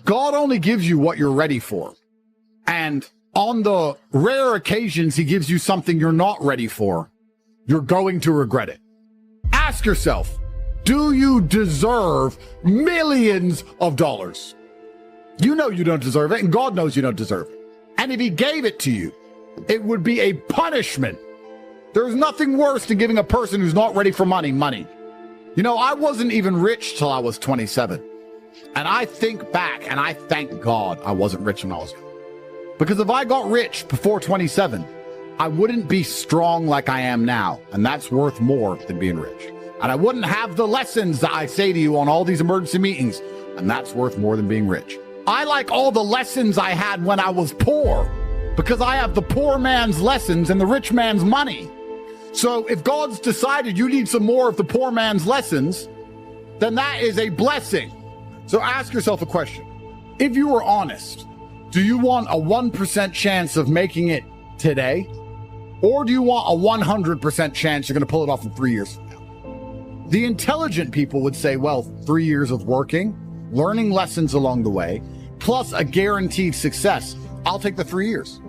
God only gives you what you're ready for. And on the rare occasions he gives you something you're not ready for, you're going to regret it. Ask yourself, do you deserve millions of dollars? You know you don't deserve it, and God knows you don't deserve it. And if he gave it to you, it would be a punishment. There's nothing worse than giving a person who's not ready for money. You know, I wasn't even rich till I was 27. And I think back and I thank God I wasn't rich when I was young. Because if I got rich before 27, I wouldn't be strong like I am now. And that's worth more than being rich. And I wouldn't have the lessons that I say to you on all these emergency meetings. And that's worth more than being rich. I like all the lessons I had when I was poor, because I have the poor man's lessons and the rich man's money. So if God's decided you need some more of the poor man's lessons, then that is a blessing. So ask yourself a question. If you were honest, do you want a 1% chance of making it today? Or do you want a 100% chance you're going to pull it off in 3 years from now? The intelligent people would say, well, 3 years of working, learning lessons along the way, plus a guaranteed success. I'll take the 3 years.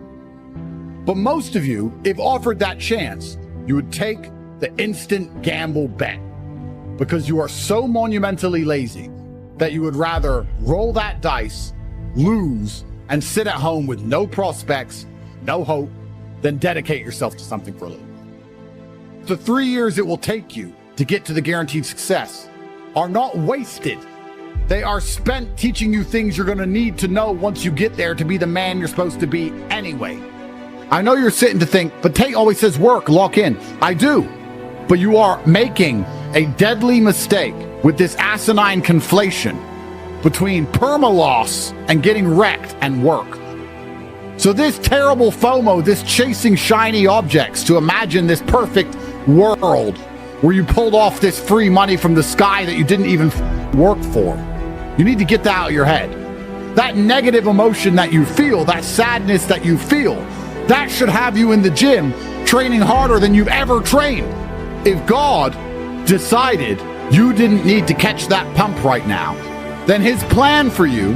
But most of you, if offered that chance, you would take the instant gamble bet, because you are so monumentally lazy that you would rather roll that dice, lose, and sit at home with no prospects, no hope, than dedicate yourself to something for a little. The 3 years it will take you to get to the guaranteed success are not wasted. They are spent teaching you things you're going to need to know once you get there to be the man you're supposed to be anyway. I know you're sitting to think, but Tate always says work, lock in. I do. But you are making a deadly mistake with this asinine conflation between perma-loss and getting wrecked and work. So this terrible FOMO, this chasing shiny objects to imagine this perfect world where you pulled off this free money from the sky that you didn't even work for. You need to get that out of your head. That negative emotion that you feel, that sadness that you feel, that should have you in the gym training harder than you've ever trained. If God decided you didn't need to catch that pump right now, then his plan for you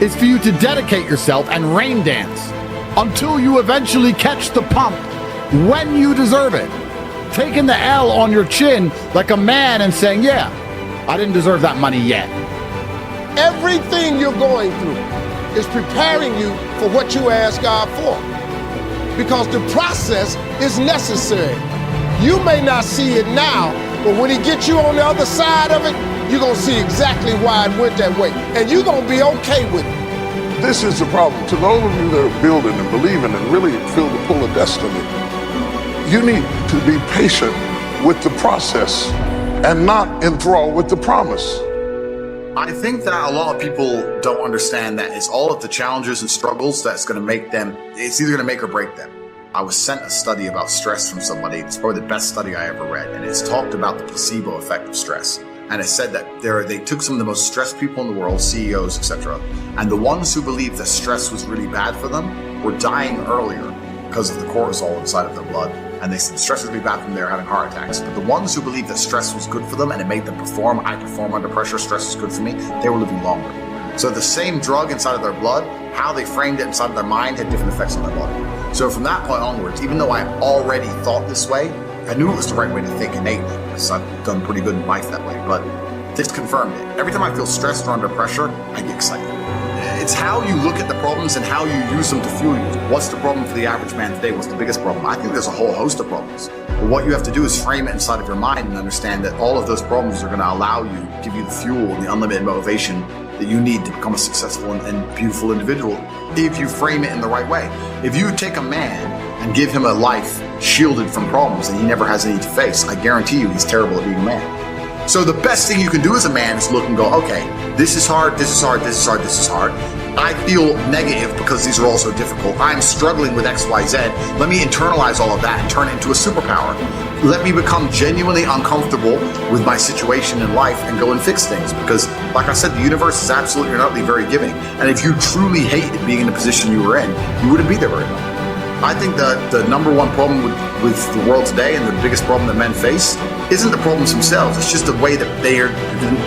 is for you to dedicate yourself and rain dance until you eventually catch the pump when you deserve it. Taking the L on your chin like a man and saying, yeah, I didn't deserve that money yet. Everything you're going through is preparing you for what you ask God for, because the process is necessary. You may not see it now, but when he gets you on the other side of it, you're going to see exactly why it went that way, and you're going to be okay with it. This is the problem. To those of you that are building and believing and really feel the pull of destiny, you need to be patient with the process and not enthralled with the promise. I think that a lot of people don't understand that it's all of the challenges and struggles that's going to make them, it's either going to make or break them. I was sent a study about stress from somebody. It's probably the best study I ever read, and it's talked about the placebo effect of stress. And it said that they took some of the most stressed people in the world, CEOs, etc., and the ones who believed that stress was really bad for them were dying earlier because of the cortisol inside of their blood. And they said stress would be bad for them, they were having heart attacks. But the ones who believed that stress was good for them and it made them perform, I perform under pressure, stress is good for me, they were living longer. So the same drug inside of their blood, how they framed it inside of their mind had different effects on their body. So from that point onwards, even though I already thought this way, I knew it was the right way to think innately, because I've done pretty good in life that way, but this confirmed it. Every time I feel stressed or under pressure, I get excited. It's how you look at the problems and how you use them to fuel you. What's the problem for the average man today? What's the biggest problem? I think there's a whole host of problems. But what you have to do is frame it inside of your mind and understand that all of those problems are going to allow you, give you the fuel and the unlimited motivation that you need to become a successful and beautiful individual if you frame it in the right way. If you take a man and give him a life shielded from problems and he never has any to face, I guarantee you he's terrible at being a man. So the best thing you can do as a man is look and go, okay, this is hard, this is hard, this is hard, this is hard. I feel negative because these are all so difficult. I'm struggling with X, Y, Z. Let me internalize all of that and turn it into a superpower. Let me become genuinely uncomfortable with my situation in life and go and fix things. Because, like I said, the universe is absolutely and utterly very giving. And if you truly hated being in the position you were in, you wouldn't be there very long. I think that the number one problem with with the world today and the biggest problem that men face isn't the problems themselves. It's just the way that they are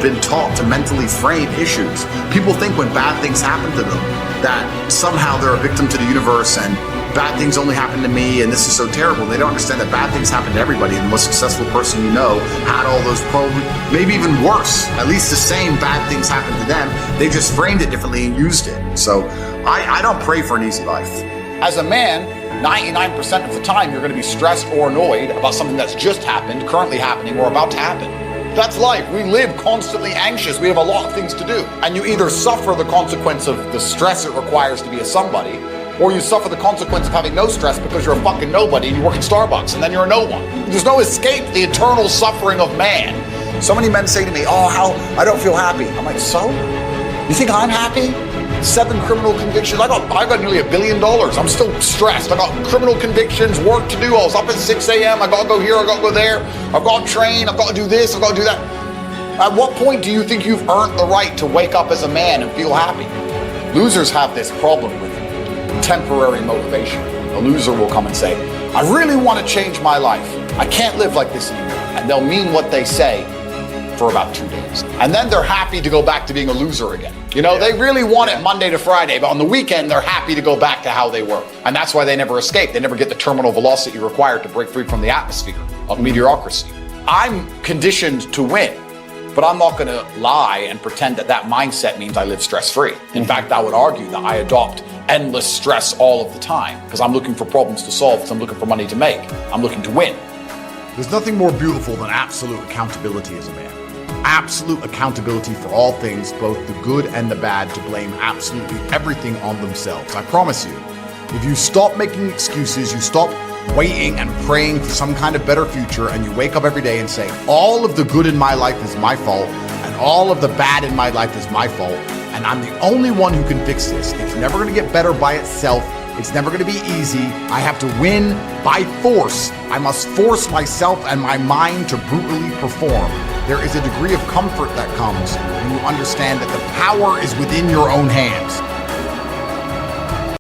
been taught to mentally frame issues. People think when bad things happen to them that somehow they're a victim to the universe and bad things only happen to me and this is so terrible. They don't understand that bad things happen to everybody. The most successful person you know had all those problems, maybe even worse. At least the same bad things happened to them. They just framed it differently and used it. So I don't pray for an easy life. As a man, 99% of the time you're going to be stressed or annoyed about something that's just happened, currently happening, or about to happen. That's life. We live constantly anxious. We have a lot of things to do. And you either suffer the consequence of the stress it requires to be a somebody, or you suffer the consequence of having no stress because you're a fucking nobody and you work at Starbucks and then you're a no one. There's no escape the eternal suffering of man. So many men say to me, oh, how I don't feel happy. I'm like, so? You think I'm happy? 7 criminal convictions. I got nearly $1 billion. I'm still stressed. I got criminal convictions, work to do. I was up at 6 a.m. I got to go here. I got to go there. I've got to train. I've got to do this. I've got to do that. At what point do you think you've earned the right to wake up as a man and feel happy? Losers have this problem with temporary motivation. A loser will come and say, I really want to change my life. I can't live like this anymore. And they'll mean what they say for about 2 days. And then they're happy to go back to being a loser again. You know, they really want it Monday to Friday, but on the weekend, they're happy to go back to how they were. And that's why they never escape. They never get the terminal velocity required to break free from the atmosphere of mediocrity. I'm conditioned to win, but I'm not going to lie and pretend that that mindset means I live stress-free. In fact, I would argue that I adopt endless stress all of the time because I'm looking for problems to solve, because I'm looking for money to make. I'm looking to win. There's nothing more beautiful than absolute accountability as a man. Absolute accountability for all things, both the good and the bad, to blame absolutely everything on themselves. I promise you, if you stop making excuses, you stop waiting and praying for some kind of better future, and you wake up every day and say, all of the good in my life is my fault, and all of the bad in my life is my fault, and I'm the only one who can fix this. It's never going to get better by itself. It's never going to be easy. I have to win by force. I must force myself and my mind to brutally perform. There is a degree of comfort that comes when you understand that the power is within your own hands.